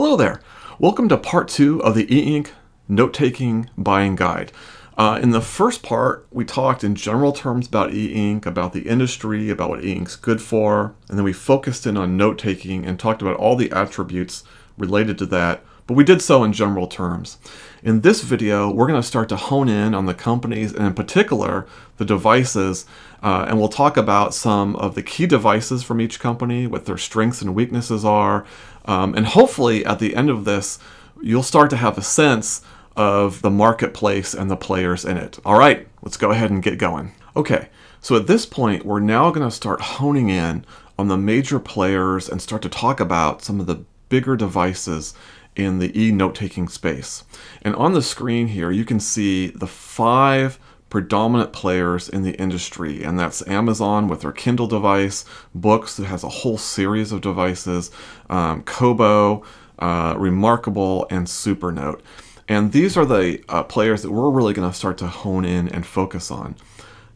Hello there. Welcome to part 2 of the Eink Note-Taking Buying Guide. In the first part, we talked in general terms about e-ink, about the industry, about what e-ink's good for, and then we focused in on note-taking and talked about all the attributes related to that, but we did so in general terms. In this video, we're going to start to hone in on the companies and in particular the devices, and we'll talk about some of the key devices from each company, what their strengths and weaknesses are, and hopefully at the end of this, you'll start to have a sense of the marketplace and the players in it. All right, let's go ahead and get going. Okay, so at this point, we're now going to start honing in on the major players and start to talk about some of the bigger devices in the e-note-taking space. And on the screen here, you can see the 5 predominant players in the industry, and that's Amazon with their Kindle device, Boox, that has a whole series of devices, Kobo, Remarkable, and Supernote. And these are the players that we're really going to start to hone in and focus on.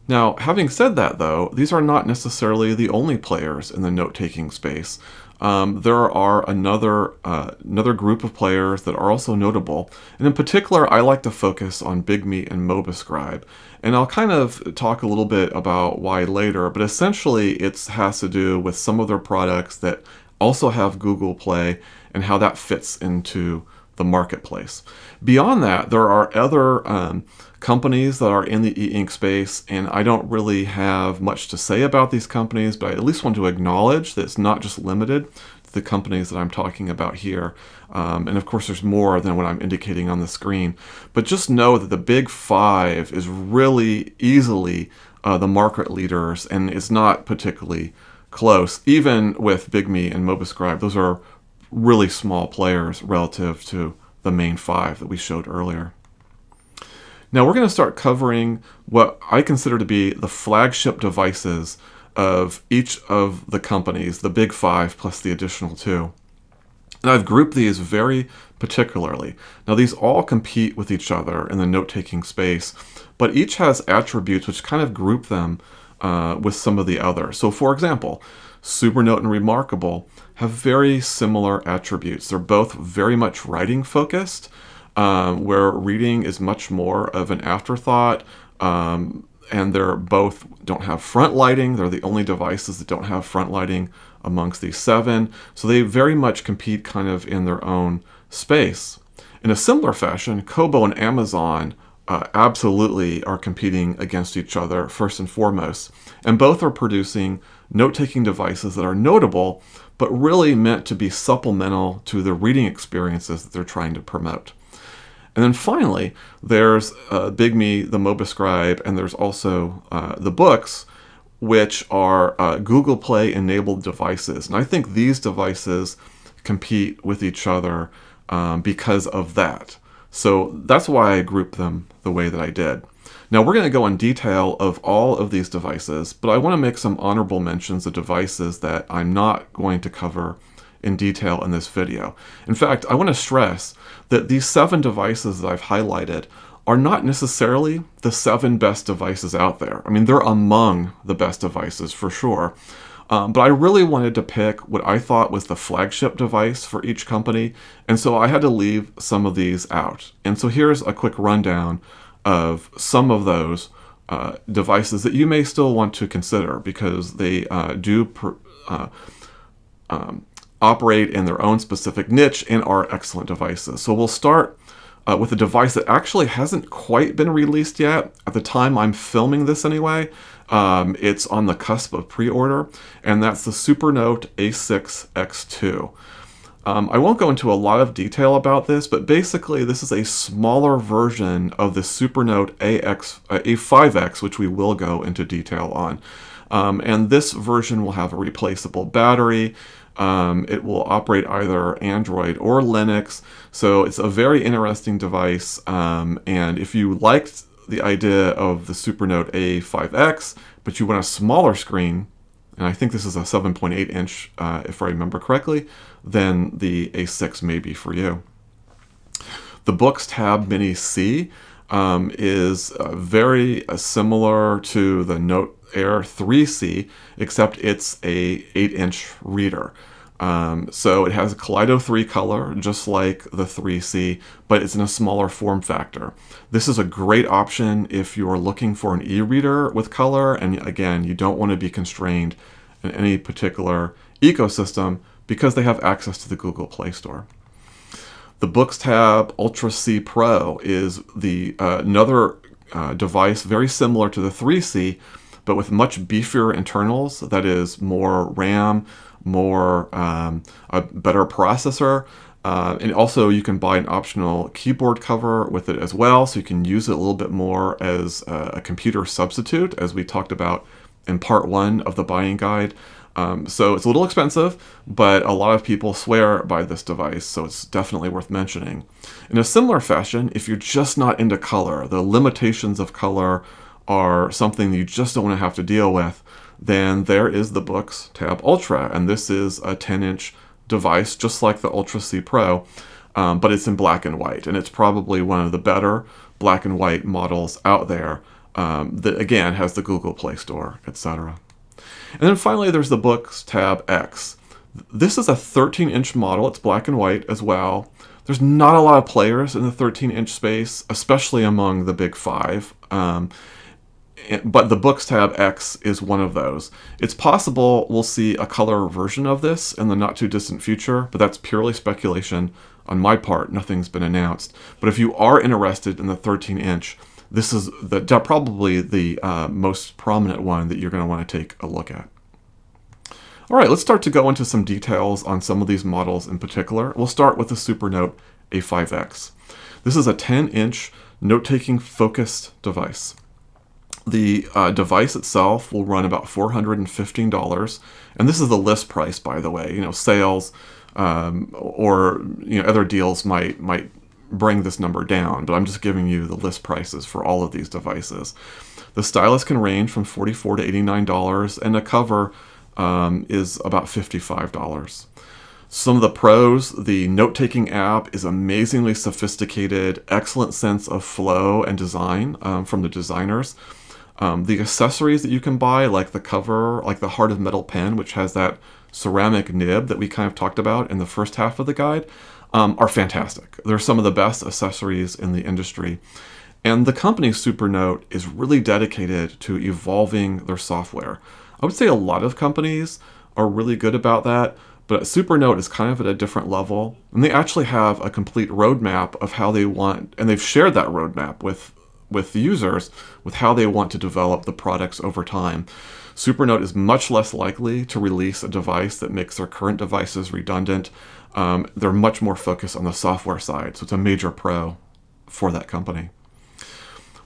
Now, having said that, though, these are not necessarily the only players in the note-taking space. There are another group of players that are also notable, and in particular, I like to focus on Bigme and Mobiscribe, and I'll kind of talk a little bit about why later, but essentially it has to do with some of their products that also have Google Play and how that fits into the marketplace. Beyond that, there are other companies that are in the e-ink space, and I don't really have much to say about these companies, but I at least want to acknowledge that it's not just limited to the companies that I'm talking about here. And of course, there's more than what I'm indicating on the screen. But just know that the big 5 is really easily the market leaders, and it's not particularly close. Even with Bigme and Mobiscribe, those are really small players relative to the main 5 that we showed earlier. Now we're going to start covering what I consider to be the flagship devices of each of the companies, the big 5 plus the additional 2. And I've grouped these very particularly. Now these all compete with each other in the note-taking space, but each has attributes which kind of group them with some of the others. So for example, Supernote and Remarkable have very similar attributes. They're both very much writing focused, where reading is much more of an afterthought, and they're both don't have front lighting. They're the only devices that don't have front lighting amongst these 7, so they very much compete kind of in their own space. In a similar fashion, Kobo and Amazon absolutely are competing against each other first and foremost, and both are producing note-taking devices that are notable, but really meant to be supplemental to the reading experiences that they're trying to promote. And then finally, there's Bigme, the Mobiscribe, and there's also the Boox, which are Google Play enabled devices. And I think these devices compete with each other because of that. So that's why I grouped them the way that I did. Now we're going to go in detail of all of these devices, but I want to make some honorable mentions of devices that I'm not going to cover in detail in this video. In fact, I want to stress that these 7 devices that I've highlighted are not necessarily the 7 best devices out there. I mean, they're among the best devices for sure. But I really wanted to pick what I thought was the flagship device for each company, and so I had to leave some of these out. And so here's a quick rundown of some of those devices that you may still want to consider because they operate in their own specific niche and are excellent devices. So we'll start with a device that actually hasn't quite been released yet. At the time I'm filming this anyway, it's on the cusp of pre-order, and that's the Supernote A5X. I won't go into a lot of detail about this, but basically this is a smaller version of the Supernote A5X, which we will go into detail on. And this version will have a replaceable battery. It will operate either Android or Linux, so it's a very interesting device, and if you liked the idea of the Supernote A5X, but you want a smaller screen, and I think this is a 7.8 inch if I remember correctly, then the A6 may be for you. The Boox Tab Mini C is very similar to the Note Air 3C, except it's a 8-inch reader. So it has a Kaleido 3 color, just like the 3C, but it's in a smaller form factor. This is a great option if you're looking for an e-reader with color, and again, you don't want to be constrained in any particular ecosystem because they have access to the Google Play Store. The Boox Tab Ultra C Pro is another device very similar to the 3C, but with much beefier internals. That is more RAM, a better processor, and also you can buy an optional keyboard cover with it as well, so you can use it a little bit more as a computer substitute, as we talked about in part 1 of the buying guide. So it's a little expensive, but a lot of people swear by this device, so it's definitely worth mentioning. In a similar fashion, if you're just not into color, the limitations of color are something that you just don't want to have to deal with, then there is the Boox Tab Ultra, and this is a 10-inch device just like the Ultra C Pro, but it's in black and white, and it's probably one of the better black and white models out there that again has the Google Play Store, etc. And then finally there's the Boox Tab X. This is a 13-inch model. It's black and white as well. There's not a lot of players in the 13-inch space, especially among the big 5. But the Boox Tab X is one of those. It's possible we'll see a color version of this in the not too distant future, but that's purely speculation on my part. Nothing's been announced. But if you are interested in the 13-inch, this is probably the most prominent one that you're going to want to take a look at. All right, let's start to go into some details on some of these models in particular. We'll start with the Supernote A5X. This is a 10-inch note-taking focused device. The device itself will run about $415, and this is the list price, by the way. Sales or other deals might bring this number down, but I'm just giving you the list prices for all of these devices. The stylus can range from $44 to $89, and a cover is about $55. Some of the pros: the note-taking app is amazingly sophisticated, excellent sense of flow and design from the designers. The accessories that you can buy, like the cover, like the Heart of Metal pen, which has that ceramic nib that we kind of talked about in the first half of the guide, are fantastic. They're some of the best accessories in the industry. And the company Supernote is really dedicated to evolving their software. I would say a lot of companies are really good about that, but Supernote is kind of at a different level. And they actually have a complete roadmap of how they want, and they've shared that roadmap with the users with how they want to develop the products over time. Supernote is much less likely to release a device that makes their current devices redundant. They're much more focused on the software side, so it's a major pro for that company.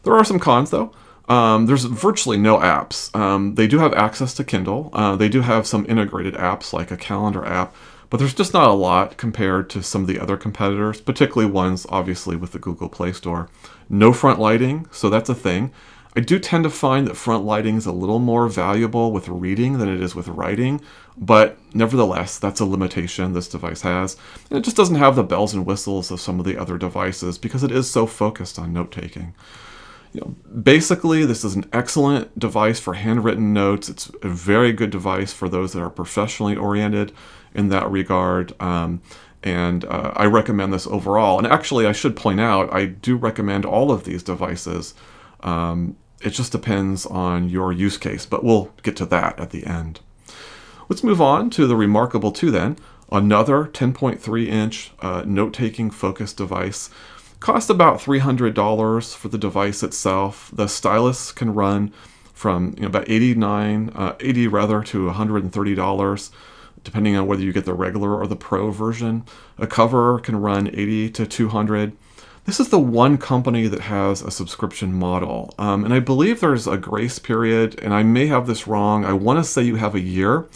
There are some cons, though. There's virtually no apps. They do have access to Kindle. They do have some integrated apps like a calendar app, but there's just not a lot compared to some of the other competitors, particularly ones obviously with the Google Play Store. No front lighting, so that's a thing. I do tend to find that front lighting is a little more valuable with reading than it is with writing, but nevertheless, that's a limitation this device has. And it just doesn't have the bells and whistles of some of the other devices because it is so focused on note-taking. Basically, this is an excellent device for handwritten notes. It's a very good device for those that are professionally oriented in that regard. And I recommend this overall. And actually, I should point out, I do recommend all of these devices. It just depends on your use case, but we'll get to that at the end. Let's move on to the Remarkable 2 then. Another 10.3-inch note-taking focused device. Cost about $300 for the device itself. The stylus can run from about $80 to $130, depending on whether you get the regular or the Pro version. A cover can run $80 to $200. This is the one company that has a subscription model, and I believe there's a grace period, and I may have this wrong. I want to say you have a year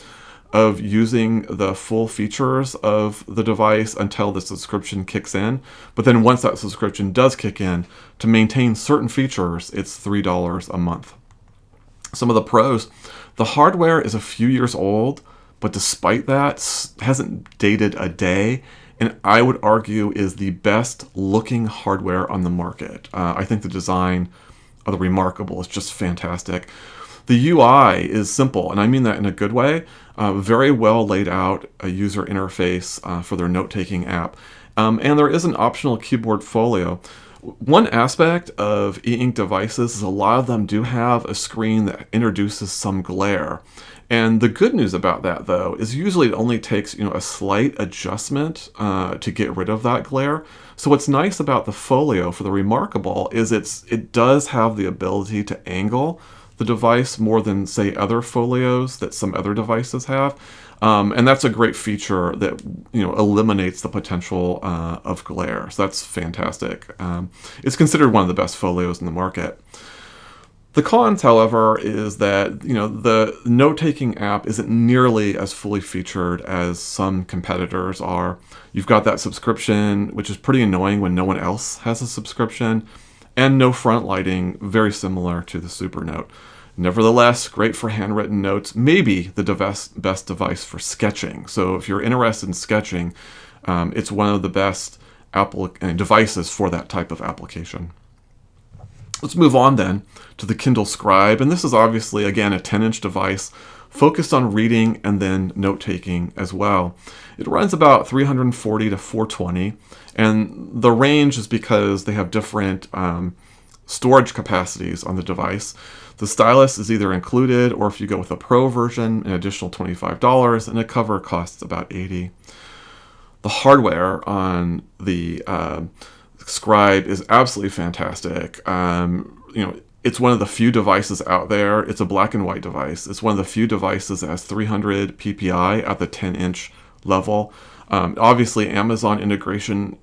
of using the full features of the device until the subscription kicks in. But then once that subscription does kick in, to maintain certain features, it's $3 a month. Some of the pros: the hardware is a few years old, but despite that, hasn't dated a day, and I would argue is the best looking hardware on the market. I think the design of the Remarkable is just fantastic. The UI is simple, and I mean that in a good way. Very well laid out a user interface for their note-taking app. And there is an optional keyboard folio. One aspect of e-ink devices is a lot of them do have a screen that introduces some glare. And the good news about that, though, is usually it only takes a slight adjustment to get rid of that glare. So what's nice about the folio for the Remarkable is it does have the ability to angle the device more than, say, other folios that some other devices have. And that's a great feature that eliminates the potential of glare. So that's fantastic. It's considered one of the best folios in the market. The cons, however, is that the note-taking app isn't nearly as fully featured as some competitors are. You've got that subscription, which is pretty annoying when no one else has a subscription, and no front lighting, very similar to the Supernote. Nevertheless, great for handwritten notes, maybe the best device for sketching. So if you're interested in sketching, it's one of the best devices for that type of application. Let's move on then to the Kindle Scribe, and this is obviously, again, a 10-inch device focused on reading and then note-taking as well. It runs about $340 to $420, and the range is because they have different storage capacities on the device. The stylus is either included, or if you go with a Pro version, an additional $25, and a cover costs about $80. The hardware on the Scribe is absolutely fantastic. It's one of the few devices out there. It's a black and white device. It's one of the few devices that has 300 ppi at the 10-inch level. Obviously, Amazon integration,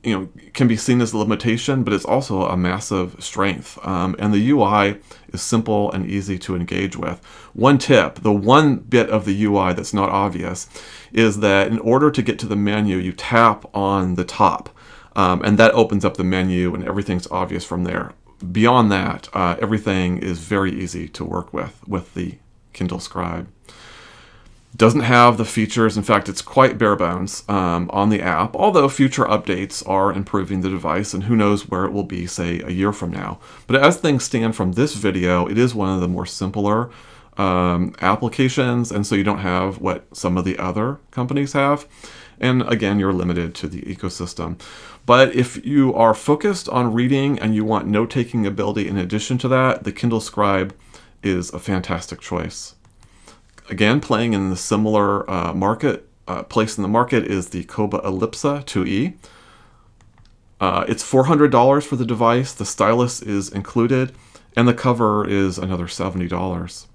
can be seen as a limitation, but it's also a massive strength. And the UI is simple and easy to engage with. One tip, the one bit of the UI that's not obvious, is that in order to get to the menu, you tap on the top. And that opens up the menu, and everything's obvious from there. Beyond that, everything is very easy to work with the Kindle Scribe. Doesn't have the features. In fact, it's quite bare bones on the app, although future updates are improving the device, and who knows where it will be, say, a year from now. But as things stand from this video, it is one of the more simpler applications, and so you don't have what some of the other companies have. And again, you're limited to the ecosystem. But if you are focused on reading and you want note-taking ability in addition to that, the Kindle Scribe is a fantastic choice. Again, playing in the similar place in the market is the Kobo Elipsa 2E. It's $400 for the device. The stylus is included, and the cover is another $70.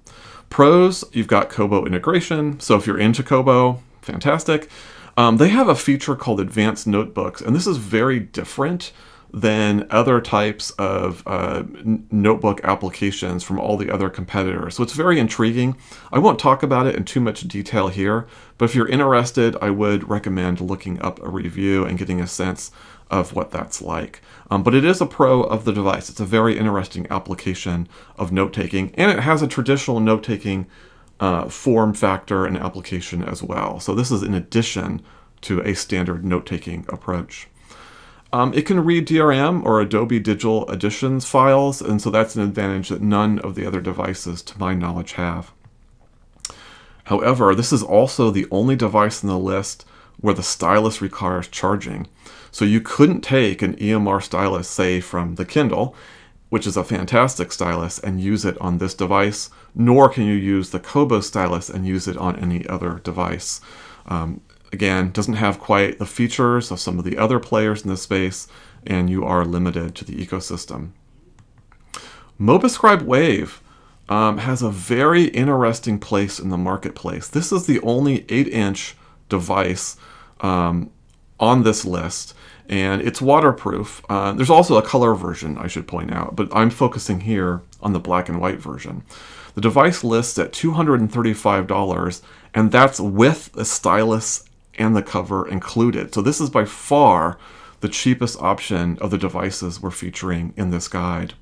Pros, you've got Kobo integration. So if you're into Kobo, fantastic. They have a feature called Advanced Notebooks, and this is very different than other types of notebook applications from all the other competitors. So it's very intriguing. I won't talk about it in too much detail here, but if you're interested, I would recommend looking up a review and getting a sense of what that's like. But it is a pro of the device. It's a very interesting application of note-taking, and it has a traditional note-taking form factor and application as well. So this is in addition to a standard note-taking approach. It can read DRM or Adobe Digital Editions files, and so that's an advantage that none of the other devices, to my knowledge, have. However, this is also the only device in the list where the stylus requires charging. So you couldn't take an EMR stylus, say, from the Kindle, which is a fantastic stylus, and use it on this device, nor can you use the Kobo stylus and use it on any other device. Again, doesn't have quite the features of some of the other players in this space, and you are limited to the ecosystem. Mobiscribe Wave has a very interesting place in the marketplace. This is the only 8-inch device on this list, and it's waterproof. There's also a color version, I should point out, but I'm focusing here on the black and white version. The device lists at $235, and that's with the stylus and the cover included. So this is by far the cheapest option of the devices we're featuring in this guide.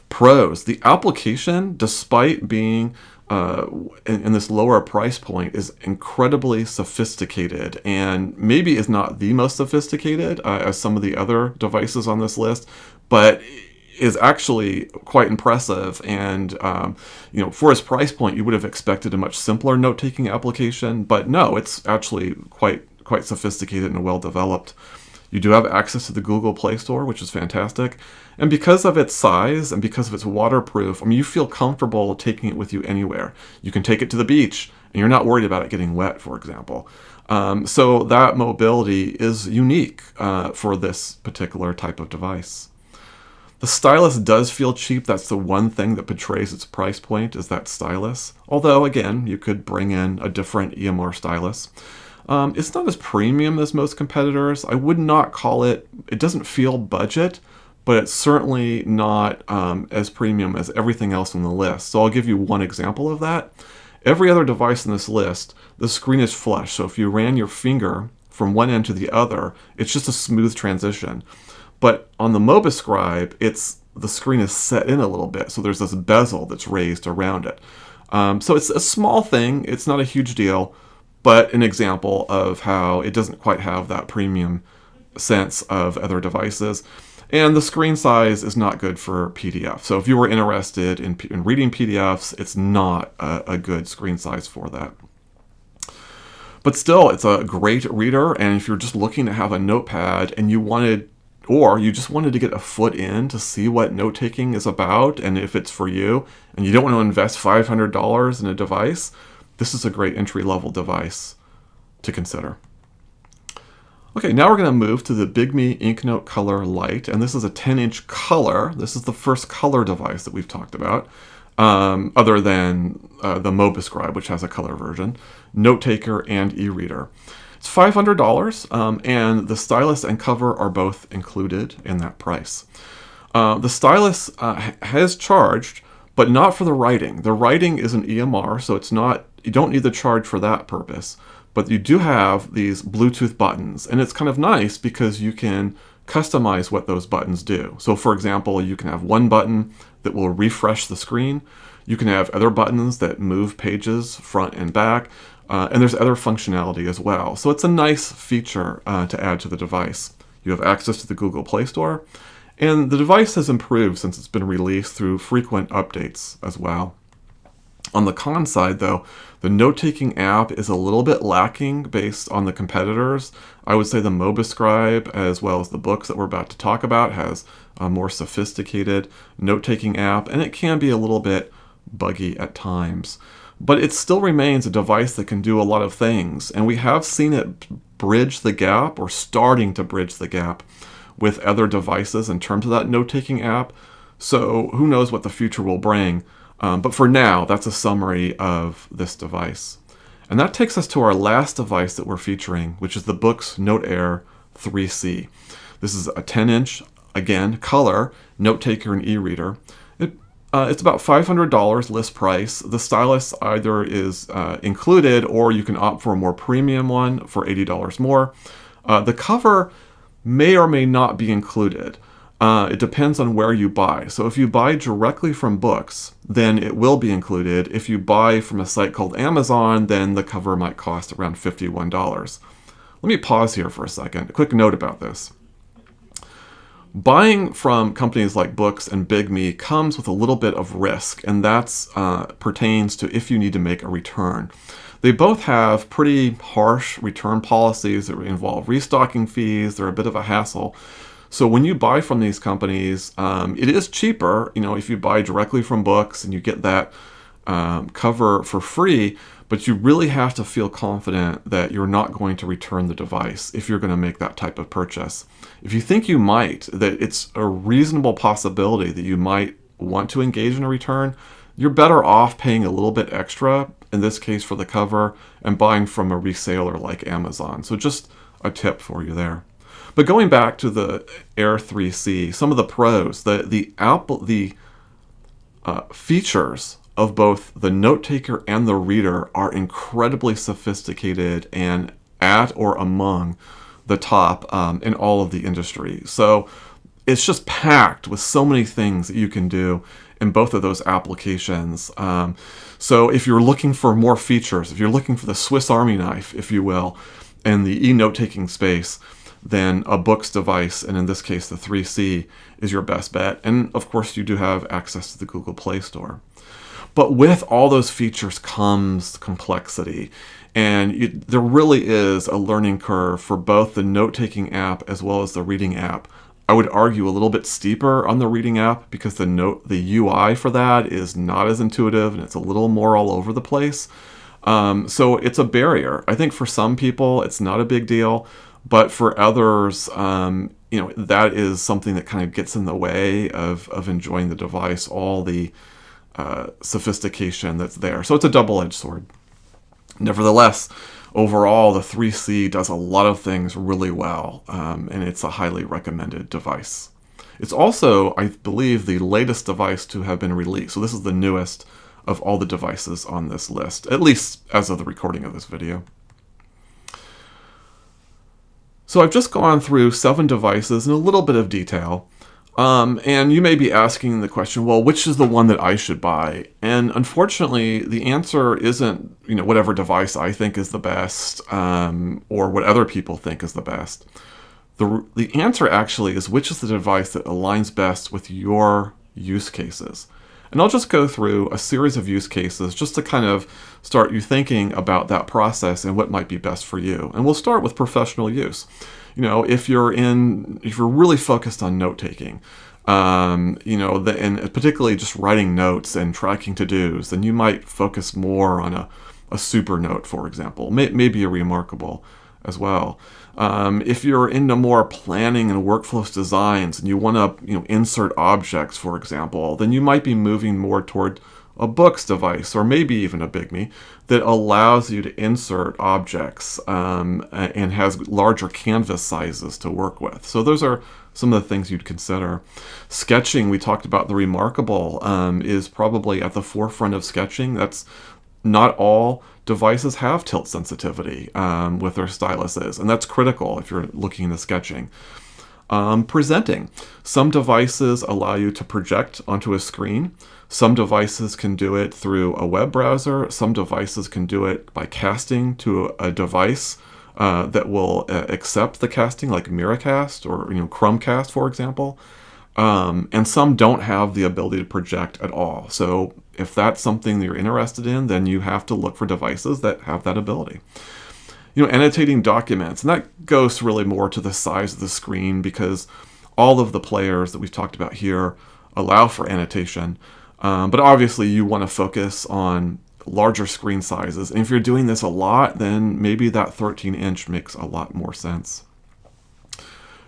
Pros, the application, despite being in this lower price point, is incredibly sophisticated, and maybe is not the most sophisticated as some of the other devices on this list, but is actually quite impressive. And for its price point, you would have expected a much simpler note-taking application, but no, it's actually quite sophisticated and well developed. You do have access to the Google Play Store, which is fantastic. And because of its size and because of its waterproof, you feel comfortable taking it with you anywhere. You can take it to the beach and you're not worried about it getting wet, for example. So that mobility is unique for this particular type of device. The stylus does feel cheap. That's the one thing that betrays its price point, is that stylus. Although, again, you could bring in a different EMR stylus. It's not as premium as most competitors. I would not call it doesn't feel budget, but it's certainly not as premium as everything else on the list. So I'll give you one example of that. Every other device in this list, the screen is flush. So if you ran your finger from one end to the other, it's just a smooth transition. But on the Mobiscribe, the screen is set in a little bit. So there's this bezel that's raised around it. So it's a small thing. It's not a huge deal, but an example of how it doesn't quite have that premium sense of other devices. And the screen size is not good for PDF. So if you were interested in reading PDFs, it's not a good screen size for that. But still, it's a great reader. And if you're just looking to have a notepad and you just wanted to get a foot in to see what note-taking is about, and if it's for you, and you don't want to invest $500 in a device, this is a great entry-level device to consider. Okay, now we're going to move to the Bigme Inknote Color Lite, and this is a 10-inch color. This is the first color device that we've talked about, other than the Mobiscribe, which has a color version, note taker, and e-reader. It's $500, and the stylus and cover are both included in that price. The stylus has charged, but not for the writing. The writing is an EMR, so you don't need the charge for that purpose. But you do have these Bluetooth buttons, and it's kind of nice because you can customize what those buttons do. So for example, you can have one button that will refresh the screen. You can have other buttons that move pages front and back, and there's other functionality as well. So it's a nice feature to add to the device. You have access to the Google Play Store, and the device has improved since it's been released through frequent updates as well. On the con side, though, the note-taking app is a little bit lacking based on the competitors. I would say the Mobiscribe, as well as the Boox that we're about to talk about, has a more sophisticated note-taking app, and it can be a little bit buggy at times. But it still remains a device that can do a lot of things, and we have seen it bridge the gap, or starting to bridge the gap, with other devices in terms of that note-taking app. So who knows what the future will bring. But for now, that's a summary of this device. And that takes us to our last device that we're featuring, which is the Boox Note Air 3C. This is a 10-inch, again, color, note taker and e-reader. It's about $500 list price. The stylus either is included, or you can opt for a more premium one for $80 more. The cover may or may not be included. It depends on where you buy. So if you buy directly from Boox, then it will be included. If you buy from a site called Amazon, then the cover might cost around $51. Let me pause here for a second. A quick note about this. Buying from companies like Boox and Bigme comes with a little bit of risk, and that pertains to if you need to make a return. They both have pretty harsh return policies that involve restocking fees. They're a bit of a hassle. So when you buy from these companies, it is cheaper, if you buy directly from Boox and you get that cover for free, but you really have to feel confident that you're not going to return the device if you're going to make that type of purchase. If you think you might, that it's a reasonable possibility that you might want to engage in a return, you're better off paying a little bit extra, in this case for the cover, and buying from a reseller like Amazon. So just a tip for you there. But going back to the Air 3C, some of the pros, the features of both the note taker and the reader are incredibly sophisticated and at or among the top in all of the industry. So it's just packed with so many things that you can do in both of those applications. So if you're looking for more features, if you're looking for the Swiss Army knife, if you will, in the e-note taking space, then a Boox device, and in this case the 3C, is your best bet. And of course you do have access to the Google Play Store. But with all those features comes complexity. And there really is a learning curve for both the note-taking app as well as the reading app. I would argue a little bit steeper on the reading app because the UI for that is not as intuitive and it's a little more all over the place. So it's a barrier. I think for some people it's not a big deal, but for others, that is something that kind of gets in the way of enjoying the device, all the sophistication that's there. So it's a double-edged sword. Nevertheless, overall, the 3C does a lot of things really well, and it's a highly recommended device. It's also, I believe, the latest device to have been released. So this is the newest of all the devices on this list, at least as of the recording of this video. So I've just gone through 7 devices in a little bit of detail. And you may be asking the question, well, which is the one that I should buy? And unfortunately, the answer isn't, whatever device I think is the best, or what other people think is the best. The answer actually is which is the device that aligns best with your use cases. And I'll just go through a series of use cases just to kind of start you thinking about that process and what might be best for you. And we'll start with professional use. If you're really focused on note-taking, and particularly just writing notes and tracking to-dos, then you might focus more on a Supernote, for example, maybe a Remarkable as well. If you're into more planning and workflows designs and you want to insert objects, for example, then you might be moving more toward a Boox device, or maybe even a Bigme, that allows you to insert objects and has larger canvas sizes to work with. So those are some of the things you'd consider. Sketching, we talked about the Remarkable, is probably at the forefront of sketching. That's not all devices have tilt sensitivity with their styluses, and that's critical if you're looking into sketching. Presenting. Some devices allow you to project onto a screen. Some devices can do it through a web browser. Some devices can do it by casting to a device that will accept the casting, like Miracast or Chromecast, for example. And some don't have the ability to project at all. So if that's something that you're interested in, then you have to look for devices that have that ability. Annotating documents, and that goes really more to the size of the screen because all of the players that we've talked about here allow for annotation. But obviously you want to focus on larger screen sizes. And if you're doing this a lot, then maybe that 13-inch makes a lot more sense.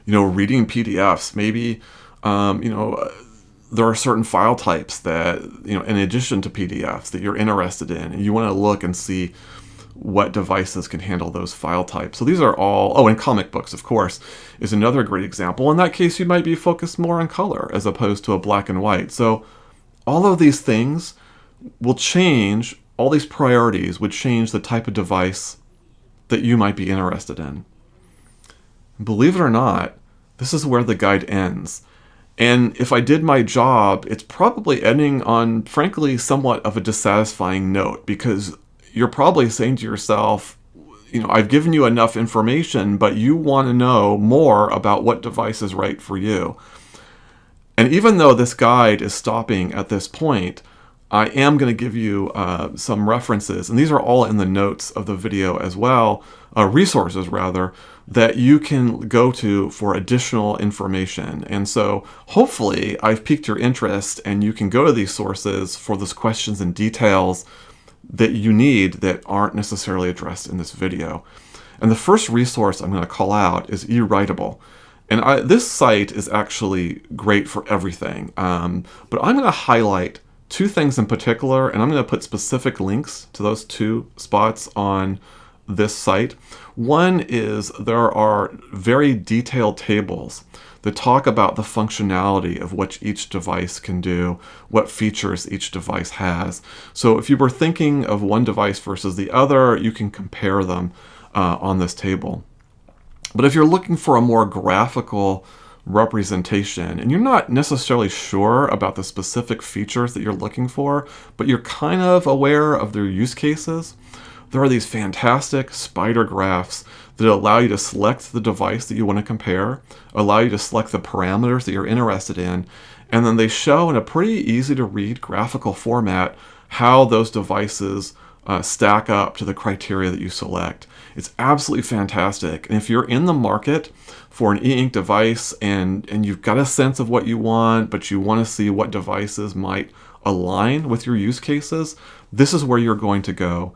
Reading PDFs, maybe, there are certain file types that, in addition to PDFs that you're interested in, and you want to look and see what devices can handle those file types. So these are all, and comic books, of course, is another great example. In that case, you might be focused more on color as opposed to a black and white. So all of these things will change, all these priorities would change the type of device that you might be interested in. Believe it or not, this is where the guide ends. And if I did my job, it's probably ending on, frankly, somewhat of a dissatisfying note, because you're probably saying to yourself, I've given you enough information, but you want to know more about what device is right for you. And even though this guide is stopping at this point, I am going to give you some references, and these are all in the notes of the video as well, resources rather, that you can go to for additional information. And so hopefully I've piqued your interest and you can go to these sources for those questions and details that you need that aren't necessarily addressed in this video. And the first resource I'm going to call out is eWritable. And this site is actually great for everything, but I'm going to highlight 2 things in particular, and I'm going to put specific links to those 2 spots on this site. One is there are very detailed tables that talk about the functionality of what each device can do, what features each device has. So if you were thinking of one device versus the other, you can compare them on this table. But if you're looking for a more graphical representation and you're not necessarily sure about the specific features that you're looking for, but you're kind of aware of their use cases, there are these fantastic spider graphs that allow you to select the device that you want to compare, allow you to select the parameters that you're interested in, and then they show in a pretty easy to read graphical format how those devices stack up to the criteria that you select. It's absolutely fantastic. And if you're in the market for an e-ink device and you've got a sense of what you want, but you want to see what devices might align with your use cases, this is where you're going to go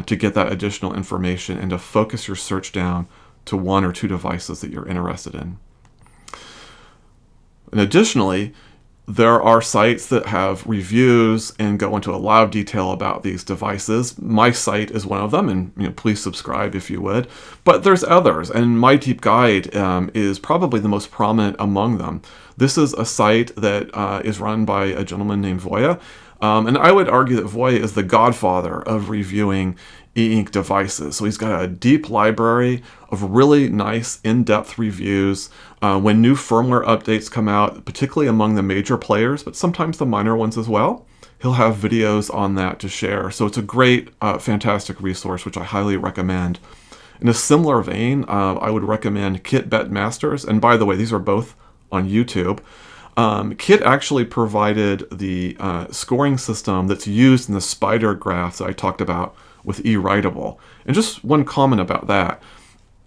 to get that additional information and to focus your search down to one or two devices that you're interested in. And additionally, there are sites that have reviews and go into a lot of detail about these devices. My site is one of them, and please subscribe if you would. But there's others, and My Deep Guide is probably the most prominent among them. This is a site that is run by a gentleman named Voya, and I would argue that Voya is the godfather of reviewing e-ink devices. So he's got a deep library of really nice in-depth reviews. When new firmware updates come out, particularly among the major players, but sometimes the minor ones as well, he'll have videos on that to share. So it's a great, fantastic resource, which I highly recommend. In a similar vein, I would recommend Kit Bet Masters. And by the way, these are both on YouTube. Kit actually provided the scoring system that's used in the spider graphs that I talked about with eWritable. And just one comment about that.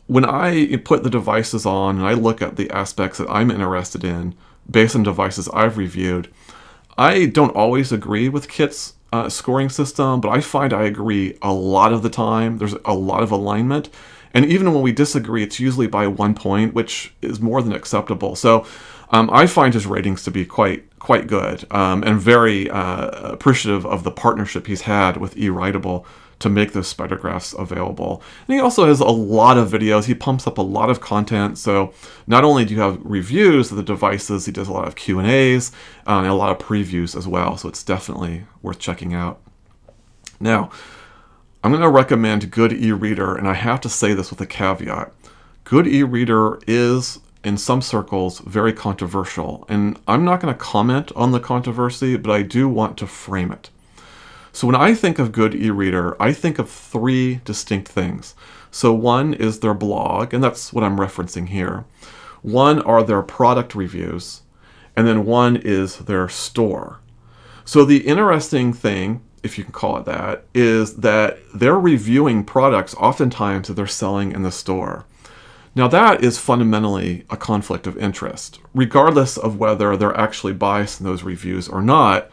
When I put the devices on and I look at the aspects that I'm interested in based on devices I've reviewed, I don't always agree with Kit's scoring system, but I find I agree a lot of the time. There's a lot of alignment. And even when we disagree, it's usually by 1 point, which is more than acceptable. So I find his ratings to be quite good and very appreciative of the partnership he's had with eWritable to make those spider graphs available. And he also has a lot of videos. He pumps up a lot of content. So not only do you have reviews of the devices, he does a lot of Q&As and a lot of previews as well. So it's definitely worth checking out. Now, I'm going to recommend GoodEReader, and I have to say this with a caveat. GoodEReader is, in some circles, very controversial. And I'm not going to comment on the controversy, but I do want to frame it. So when I think of GoodEReader, I think of three distinct things. So one is their blog, and that's what I'm referencing here. One are their product reviews, and then one is their store. So the interesting thing, if you can call it that, is that they're reviewing products oftentimes that they're selling in the store. Now that is fundamentally a conflict of interest, regardless of whether they're actually biased in those reviews or not.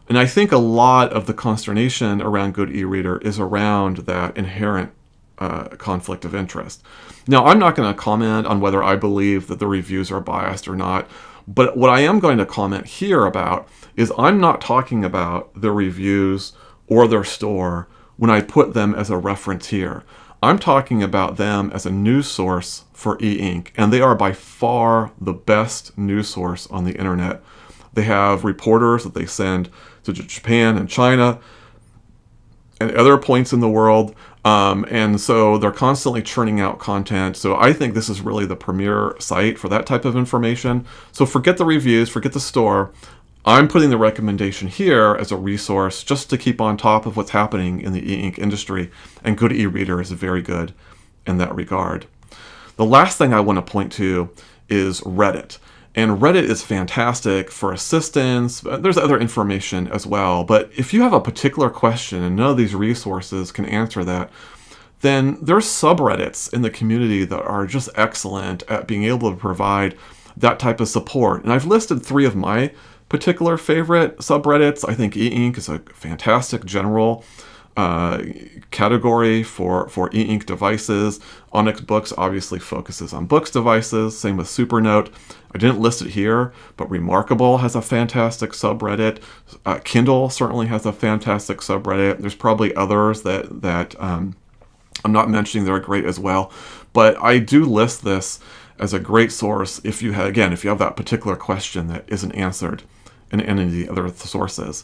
And I think a lot of the consternation around GoodEReader is around that inherent conflict of interest. Now, I'm not going to comment on whether I believe that the reviews are biased or not, but what I am going to comment here about is I'm not talking about the reviews or their store when I put them as a reference here. I'm talking about them as a news source for e-ink, and they are by far the best news source on the internet. They have reporters that they send to Japan and China and other points in the world. And so they're constantly churning out content. So I think this is really the premier site for that type of information. So forget the reviews, forget the store. I'm putting the recommendation here as a resource just to keep on top of what's happening in the e-ink industry. And GoodEReader is very good in that regard. The last thing I want to point to is Reddit. And Reddit is fantastic for assistance. There's other information as well. But if you have a particular question and none of these resources can answer that, then there's subreddits in the community that are just excellent at being able to provide that type of support. And I've listed 3 of my particular favorite subreddits. I think e-ink is a fantastic general category for e-ink devices. Onyx Books obviously focuses on books devices, same with Supernote. I didn't list it here, but Remarkable has a fantastic subreddit. Kindle certainly has a fantastic subreddit. There's probably others that I'm not mentioning that are great as well. But I do list this as a great source if you have that particular question that isn't answered in any of the other sources.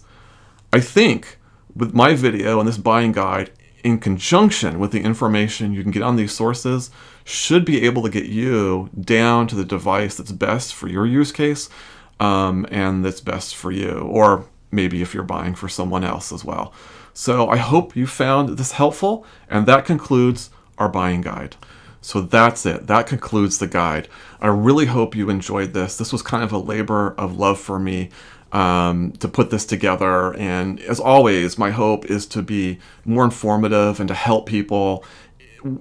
I think with my video and this buying guide, in conjunction with the information you can get on these sources, should be able to get you down to the device that's best for your use case and that's best for you, or maybe if you're buying for someone else as well. So I hope you found this helpful, and that concludes our buying guide. So that's it. That concludes the guide. I really hope you enjoyed this. This was kind of a labor of love for me to put this together. And as always, my hope is to be more informative and to help people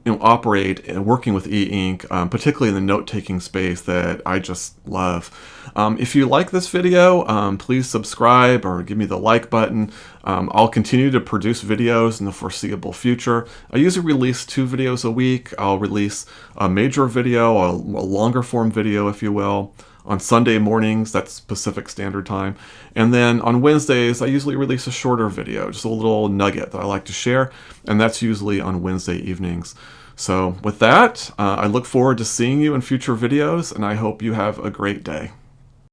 operate and working with e-ink, particularly in the note-taking space that I just love. If you like this video, please subscribe or give me the like button. I'll continue to produce videos in the foreseeable future. I usually release 2 videos a week. I'll release a major video, a longer form video, if you will, on Sunday mornings, that's Pacific Standard Time. And then on Wednesdays, I usually release a shorter video, just a little nugget that I like to share, and that's usually on Wednesday evenings. So with that, I look forward to seeing you in future videos, and I hope you have a great day.